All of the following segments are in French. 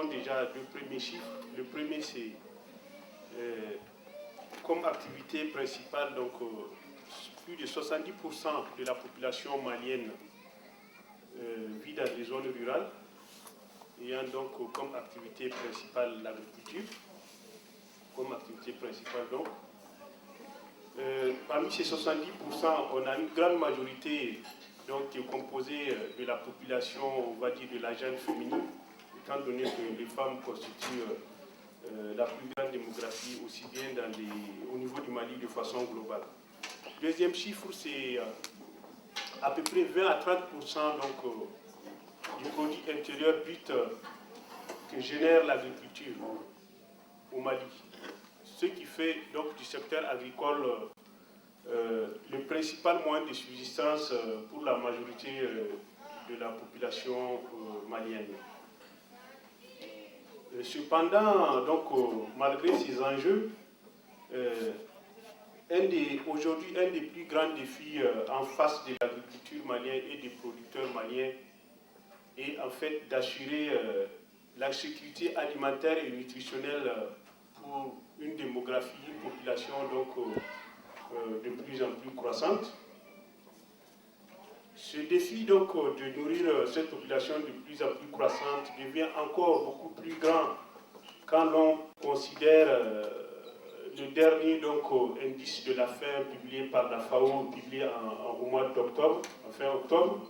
donnons déjà deux premiers chiffres. Le premier, c'est comme activité principale, donc plus de 70% de la population malienne vit dans des zones rurales, ayant donc comme activité principale l'agriculture, comme activité principale donc. Parmi ces 70%, on a une grande majorité donc, qui est composée de la population, on va dire, de la jeune féminine, étant donné que les femmes constituent la plus grande démographie, aussi bien au niveau du Mali de façon globale. Deuxième chiffre, c'est à peu près 20 à 30% donc, du produit intérieur brut que génère l'agriculture au Mali. Ce qui fait donc du secteur agricole le principal moyen de subsistance pour la majorité de la population malienne. Cependant, donc, malgré ces enjeux, aujourd'hui, un des plus grands défis en face de l'agriculture malienne et des producteurs maliens est en fait d'assurer la sécurité alimentaire et nutritionnelle pour une démographie, une population donc, de plus en plus croissante. Ce défi donc, de nourrir cette population de plus en plus croissante devient encore beaucoup plus grand quand l'on considère le dernier donc, indice de la faim publié par la FAO, publié au mois d'octobre, en fin octobre,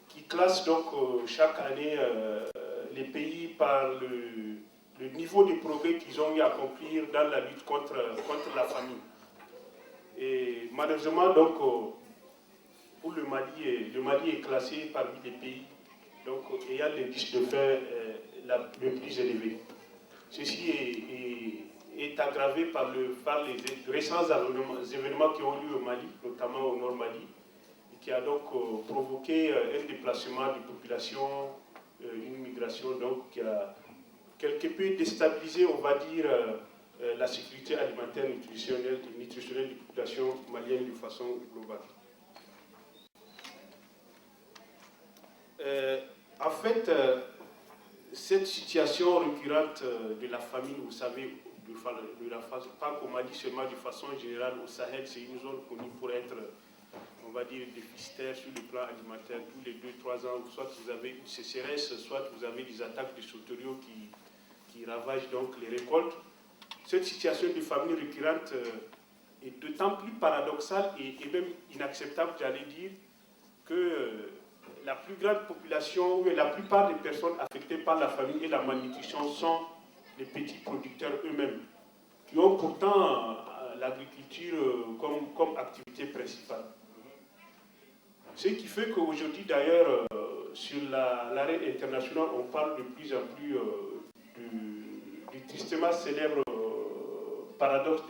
qui classe donc chaque année les pays par le niveau de progrès qu'ils ont eu à accomplir dans la lutte contre la famine. Et malheureusement, donc, pour le Mali est classé parmi les pays donc, ayant l'indice de faim le plus élevé. Ceci est aggravé par les récents événements qui ont lieu au Mali, notamment au Nord Mali, et qui a donc provoqué un déplacement de population, une migration donc, qui a quelque peu déstabilisé, on va dire, la sécurité alimentaire nutritionnelle des populations maliennes de façon globale. En fait, cette situation récurrente de la famine, vous savez, pas qu'au Mali seulement, de façon générale, au Sahel, c'est une zone connue pour être, on va dire, déficitaire sur le plan alimentaire. Tous les 2-3 ans, soit vous avez une sécheresse, soit vous avez des attaques de sauteriaux qui ravagent donc les récoltes. Cette situation de famine récurrente est d'autant plus paradoxale et même inacceptable, j'allais dire, que la plus grande population, ou la plupart des personnes affectées par la famine et la malnutrition sont les petits producteurs eux-mêmes, qui ont pourtant l'agriculture comme activité principale. Ce qui fait qu'aujourd'hui, d'ailleurs, sur l'arène internationale, on parle de plus en plus du tristement célèbre paradoxe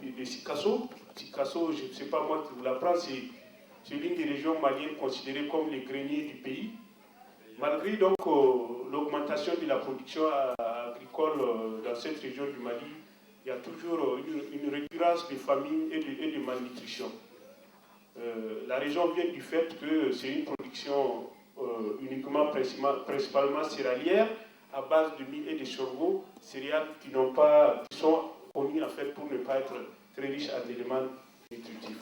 de Sikasso. Sikasso, je ne sais pas moi qui vous l'apprends, c'est l'une des régions maliennes considérées comme les greniers du pays. Malgré donc l'augmentation de la production agricole dans cette région du Mali, il y a toujours une récurrence de famine et de malnutrition. La raison vient du fait que c'est une production uniquement principalement céréalière à base de mil et de sorgho, céréales qui sont connues en fait pour ne pas être très riches en éléments nutritifs.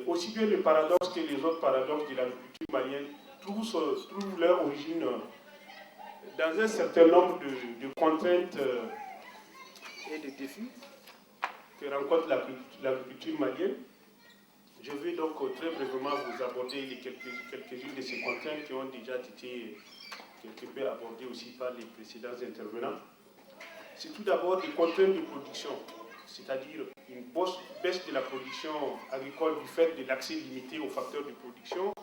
Aussi bien le paradoxe que les autres paradoxes de l'agriculture malienne trouvent leur origine dans un certain nombre de contraintes et de défis que rencontre l'agriculture malienne. Je vais donc très brièvement vous aborder quelques-unes de ces contraintes qui ont déjà été quelque peu abordées aussi par les précédents intervenants. C'est tout d'abord des contraintes de production, c'est-à-dire une baisse de la production agricole du fait de l'accès limité aux facteurs de production,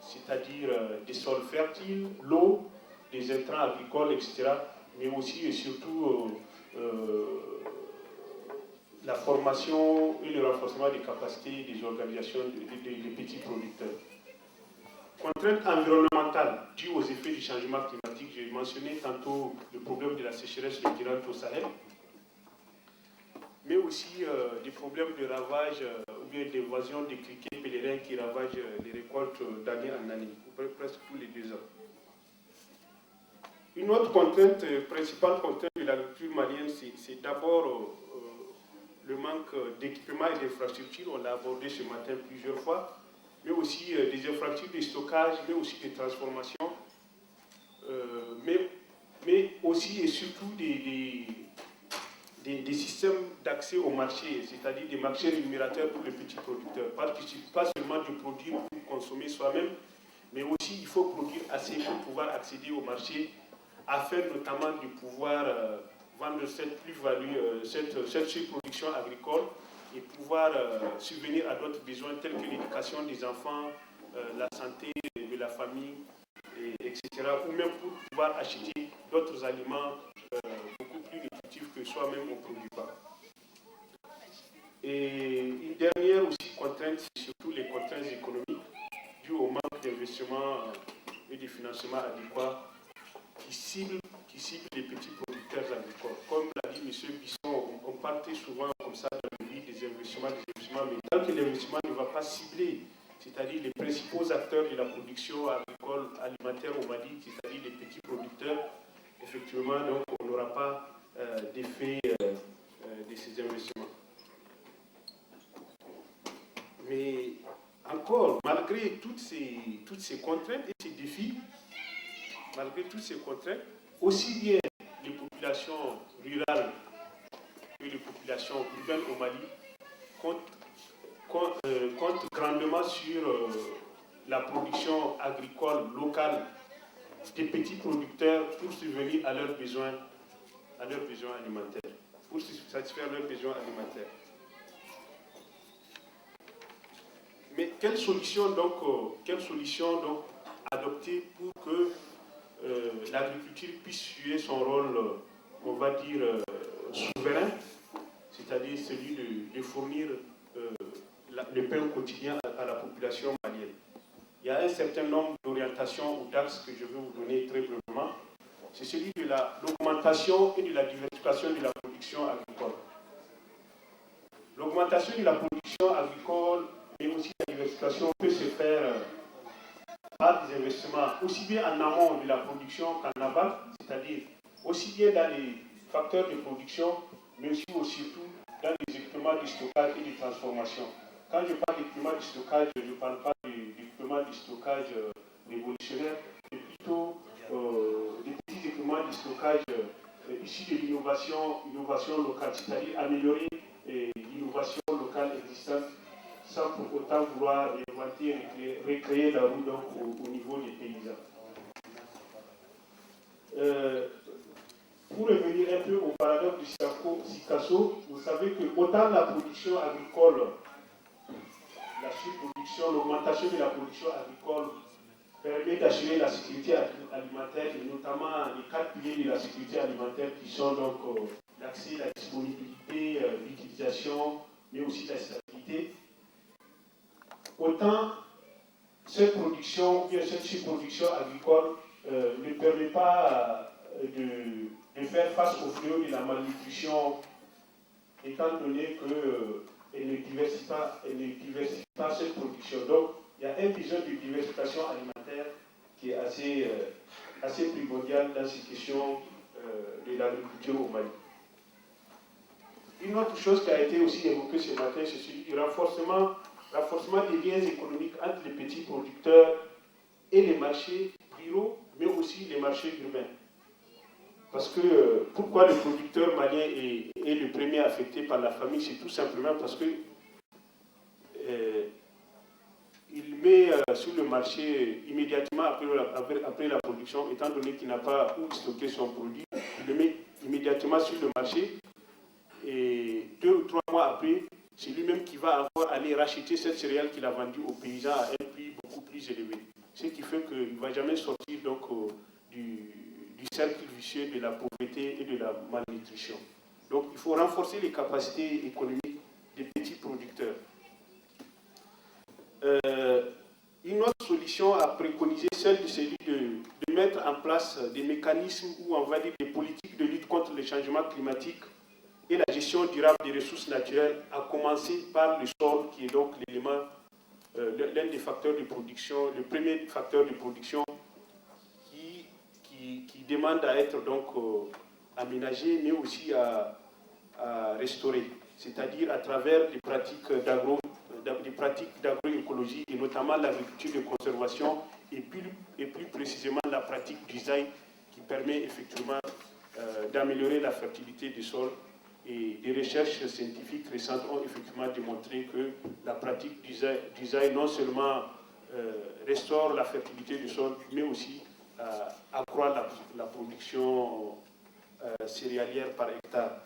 c'est-à-dire des sols fertiles, l'eau, des intrants agricoles, etc., mais aussi et surtout la formation et le renforcement des capacités des organisations des petits producteurs. Contraintes environnementales dues aux effets du changement climatique. J'ai mentionné tantôt le problème de la sécheresse récurrente au Sahel, mais aussi des problèmes de ravage ou bien d'invasion des criquets pèlerins qui ravagent les récoltes d'année en année, presque tous les 2 ans. Une autre contrainte, principale contrainte de l'agriculture malienne, c'est d'abord le manque d'équipement et d'infrastructures. On l'a abordé ce matin plusieurs fois, mais aussi des infrastructures de stockage, mais aussi de transformation, mais aussi et surtout des systèmes d'accès au marché, c'est-à-dire des marchés rémunérateurs pour les petits producteurs. Pas seulement de produire pour consommer soi-même, mais aussi il faut produire assez pour pouvoir accéder au marché, afin notamment de pouvoir vendre cette plus-value, cette surproduction agricole et pouvoir subvenir à d'autres besoins tels que l'éducation des enfants, la santé de la famille, etc. Ou même pour pouvoir acheter d'autres aliments beaucoup plus nutritifs que soi-même on ne produit pas. Et une dernière aussi contrainte, c'est surtout les contraintes économiques dues au manque d'investissement et de financement adéquat qui ciblent les petits producteurs agricoles. Comme l'a dit M. Bisson, on parle très souvent comme ça dans le but des investissements, mais tant que l'investissement ne va pas cibler, c'est-à-dire les principaux acteurs de la production agricole alimentaire au Mali, c'est-à-dire les petits producteurs, effectivement, donc, on n'aura pas d'effet de ces investissements. Mais encore, malgré toutes ces contraintes et ces défis, malgré toutes ces contraintes, aussi bien les populations rurales que les populations urbaines au Mali comptent grandement sur la production agricole locale des petits producteurs pour subvenir à leurs besoins alimentaires, pour satisfaire leurs besoins alimentaires. Mais quelle solution donc adopter pour que l'agriculture puisse jouer son rôle, on va dire, souverain, c'est-à-dire celui de fournir le pain quotidien à la population malienne. Il y a un certain nombre d'orientations ou d'axes que je vais vous donner très brièvement. C'est celui de l'augmentation et de la diversification de la production agricole. L'augmentation de la production agricole, mais aussi la diversification peut se faire par des investissements aussi bien en amont de la production qu'en aval, c'est-à-dire aussi bien dans les facteurs de production, mais aussi surtout dans les équipements de stockage et de transformation. Quand je parle d'équipements de stockage, je ne parle pas d'équipements de stockage révolutionnaire, mais plutôt des petits équipements de stockage issus de l'innovation locale, c'est-à-dire améliorer l'innovation locale existante sans pour autant vouloir inventer et recréer la roue donc, au niveau des paysans. Pour revenir un peu au paradoxe du Sikasso, vous savez que autant la production agricole, la surproduction, l'augmentation de la production agricole permet d'assurer la sécurité alimentaire et notamment les 4 piliers de la sécurité alimentaire qui sont donc l'accès, la disponibilité, l'utilisation, mais aussi la stabilité. Autant cette production, bien cette surproduction agricole ne permet pas de faire face au fléau de la malnutrition, étant donné qu'elle ne diversifie pas cette production. Donc, il y a un besoin de diversification alimentaire qui est assez primordial dans ces questions de l'agriculture au Mali. Une autre chose qui a été aussi évoquée ce matin, c'est celui du renforcement des liens économiques entre les petits producteurs et les marchés ruraux, mais aussi les marchés urbains. Parce que pourquoi le producteur malien est le premier affecté par la famine, c'est tout simplement parce que il met sur le marché immédiatement après la production, étant donné qu'il n'a pas où stocker son produit, il le met immédiatement sur le marché et 2 ou 3 mois après, c'est lui-même qui va encore aller racheter cette céréale qu'il a vendue aux paysans à un prix beaucoup plus élevé. Ce qui fait qu'il ne va jamais sortir donc, du cercle vicieux de la pauvreté et de la malnutrition. Donc il faut renforcer les capacités économiques des petits producteurs. Une autre solution à préconiser, c'est de mettre en place des mécanismes ou on va dire des politiques de lutte contre le changement climatique et la gestion durable des ressources naturelles, à commencer par le sol, qui est donc l'élément, l'un des facteurs de production, le premier facteur de production qui demandent à être donc aménagées, mais aussi à restaurer, c'est-à-dire à travers des pratiques d'agroécologie et notamment l'agriculture de conservation et plus précisément la pratique du design qui permet effectivement d'améliorer la fertilité du sol. Et des recherches scientifiques récentes ont effectivement démontré que la pratique du design non seulement restaure la fertilité du sol, mais aussi accroît la production céréalière par hectare.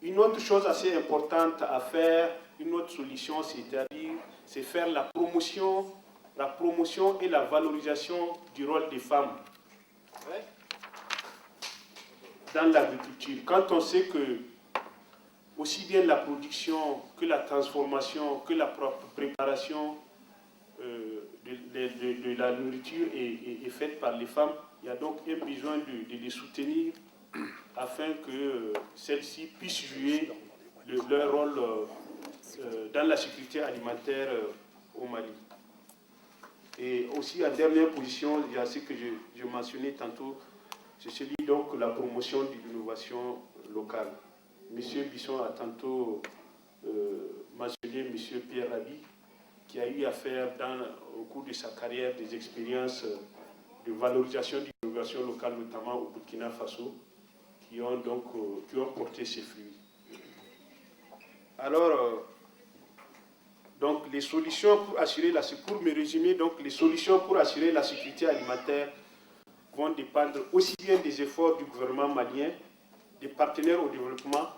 Une autre chose assez importante à faire, une autre solution, c'est faire la promotion et la valorisation du rôle des femmes dans l'agriculture. Quand on sait que aussi bien la production que la transformation, que la préparation de la nourriture est faite par les femmes, il y a donc un besoin de les soutenir afin que celles-ci puissent jouer leur rôle dans la sécurité alimentaire au Mali. Et aussi, en dernière position, il y a ce que je mentionnais tantôt, c'est celui donc la promotion de l'innovation locale. Monsieur Bisson a tantôt mentionné M. Pierre Rabhi, qui a eu à faire au cours de sa carrière des expériences de valorisation de l'innovation locale, notamment au Burkina Faso, qui ont porté ses fruits. Alors, donc les solutions pour assurer pour me résumer, donc les solutions pour assurer la sécurité alimentaire vont dépendre aussi bien des efforts du gouvernement malien, des partenaires au développement,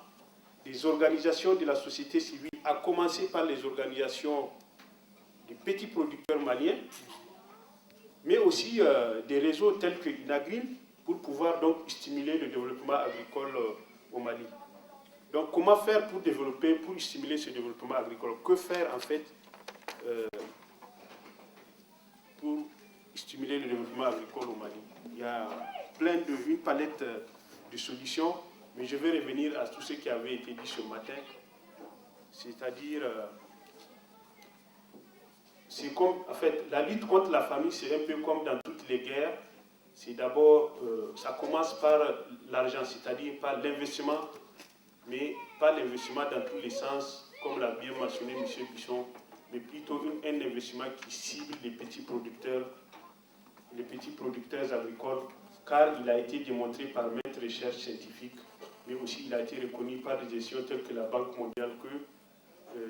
des organisations de la société civile, à commencer par les organisations des petits producteurs maliens, mais aussi des réseaux tels que l'INAGRIM, pour pouvoir donc stimuler le développement agricole au Mali. Donc comment faire pour stimuler ce développement agricole? Que faire en fait pour stimuler le développement agricole au Mali? Il y a une palette de solutions, mais je vais revenir à tout ce qui avait été dit ce matin. C'est-à-dire, c'est comme, en fait, la lutte contre la famine, c'est un peu comme dans toutes les guerres. C'est d'abord, ça commence par l'argent, c'est-à-dire par l'investissement, mais pas l'investissement dans tous les sens, comme l'a bien mentionné M. Bisson, mais plutôt un investissement qui cible les petits producteurs agricoles, car il a été démontré par maintes recherches scientifiques, mais aussi il a été reconnu par des institutions telles que la Banque mondiale que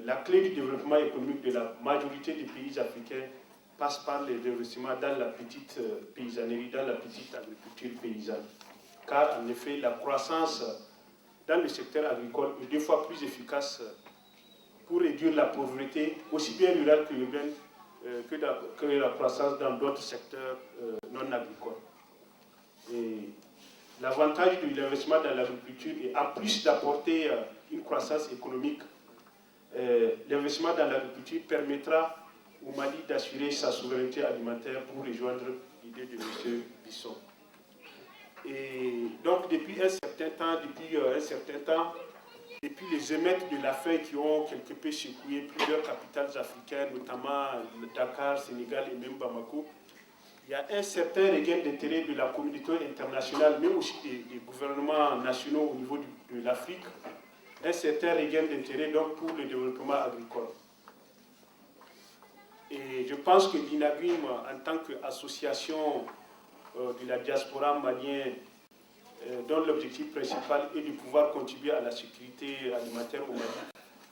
la clé du développement économique de la majorité des pays africains passe par les investissements dans la petite paysannerie, dans la petite agriculture paysanne. Car en effet, la croissance dans le secteur agricole est 2 fois plus efficace pour réduire la pauvreté, aussi bien rurale que urbaine, que la croissance dans d'autres secteurs non agricoles. Et l'avantage de l'investissement dans l'agriculture est, en plus d'apporter une croissance économique, l'investissement dans l'agriculture permettra au Mali d'assurer sa souveraineté alimentaire, pour rejoindre l'idée de M. Bisson. Et donc depuis un certain temps, depuis les émeutes de la faim qui ont quelque peu secoué plusieurs capitales africaines, notamment Dakar, Sénégal et même Bamako, il y a un certain regain d'intérêt de la communauté internationale, mais aussi des gouvernements nationaux au niveau de l'Afrique, un certain regain d'intérêt donc pour le développement agricole. Et je pense que l'INAGRIM, en tant qu'association de la diaspora malienne, dont l'objectif principal est de pouvoir contribuer à la sécurité alimentaire au Mali,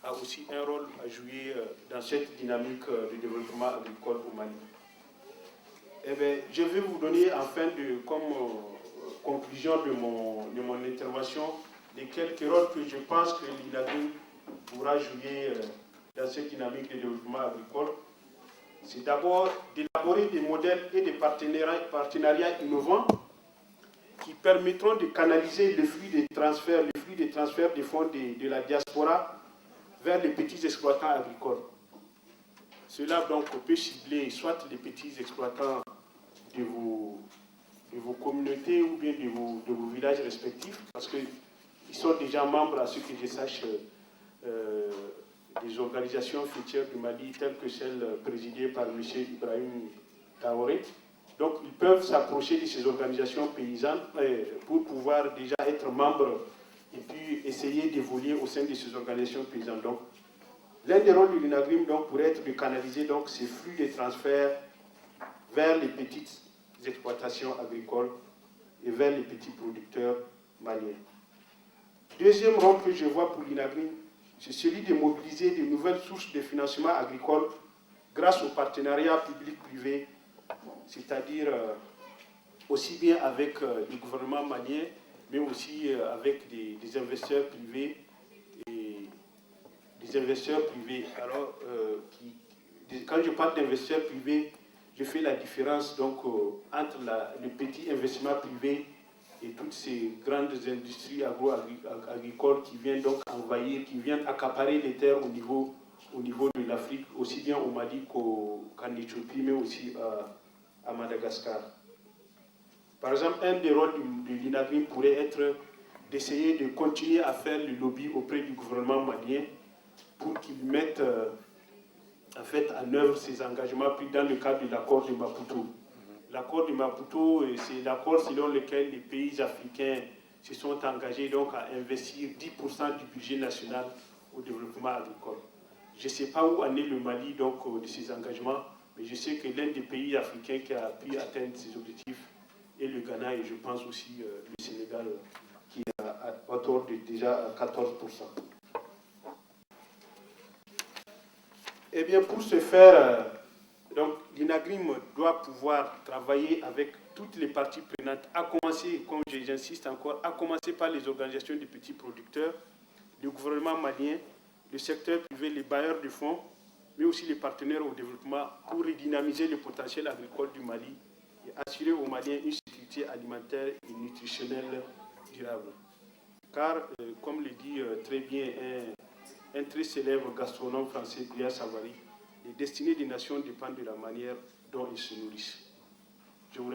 a aussi un rôle à jouer dans cette dynamique de développement agricole au Mali. Eh bien, je vais vous donner comme conclusion de mon intervention, les quelques rôles que je pense que l'INAGRIM pourra jouer dans cette dynamique de développement agricole. C'est d'abord d'élaborer des modèles et des partenariats innovants qui permettront de canaliser les flux de transfert des fonds de la diaspora vers les petits exploitants agricoles. Cela donc peut cibler soit les petits exploitants de vos communautés ou bien de vos villages respectifs, parce qu'ils sont déjà membres, à ce que je sache, des organisations fruitières du Mali, telles que celles présidées par M. Ibrahim Traoré, Donc, ils peuvent s'approcher de ces organisations paysannes pour pouvoir déjà être membres et puis essayer d'évoluer au sein de ces organisations paysannes. Donc, l'un des rôles de l'INAGRIM pourrait être de canaliser donc, ces flux de transferts vers les petites exploitations agricoles et vers les petits producteurs maliens. Deuxième rôle que je vois pour l'INAGRIM, c'est celui de mobiliser de nouvelles sources de financement agricole grâce au partenariat public-privé, c'est-à-dire aussi bien avec le gouvernement malien, mais aussi avec des investisseurs privés. Des investisseurs privés. Alors, quand je parle d'investisseurs privés, je fais la différence donc, entre le petit investissement privé et toutes ces grandes industries agro-agricoles qui viennent donc envahir, qui viennent accaparer les terres au niveau de l'Afrique, aussi bien au Mali qu'en Éthiopie, mais aussi à Madagascar. Par exemple, un des rôles de l'INAGRIM pourrait être d'essayer de continuer à faire le lobby auprès du gouvernement malien pour qu'ils mettent en œuvre ces engagements pris dans le cadre de l'accord de Maputo. L'accord de Maputo, c'est l'accord selon lequel les pays africains se sont engagés donc, à investir 10% du budget national au développement agricole. Je ne sais pas où en est le Mali donc, de ces engagements, mais je sais que l'un des pays africains qui a pu atteindre ces objectifs est le Ghana et je pense aussi le Sénégal qui est à hauteur de déjà 14%. Eh bien, pour ce faire, l'INAGRIM doit pouvoir travailler avec toutes les parties prenantes, à commencer, comme j'insiste encore, à commencer par les organisations de petits producteurs, le gouvernement malien, le secteur privé, les bailleurs de fonds, mais aussi les partenaires au développement pour redynamiser le potentiel agricole du Mali et assurer aux Maliens une sécurité alimentaire et nutritionnelle durable. Car, comme le dit très bien un très célèbre gastronome français, Bria Savary, les destinées des nations dépendent de la manière dont ils se nourrissent.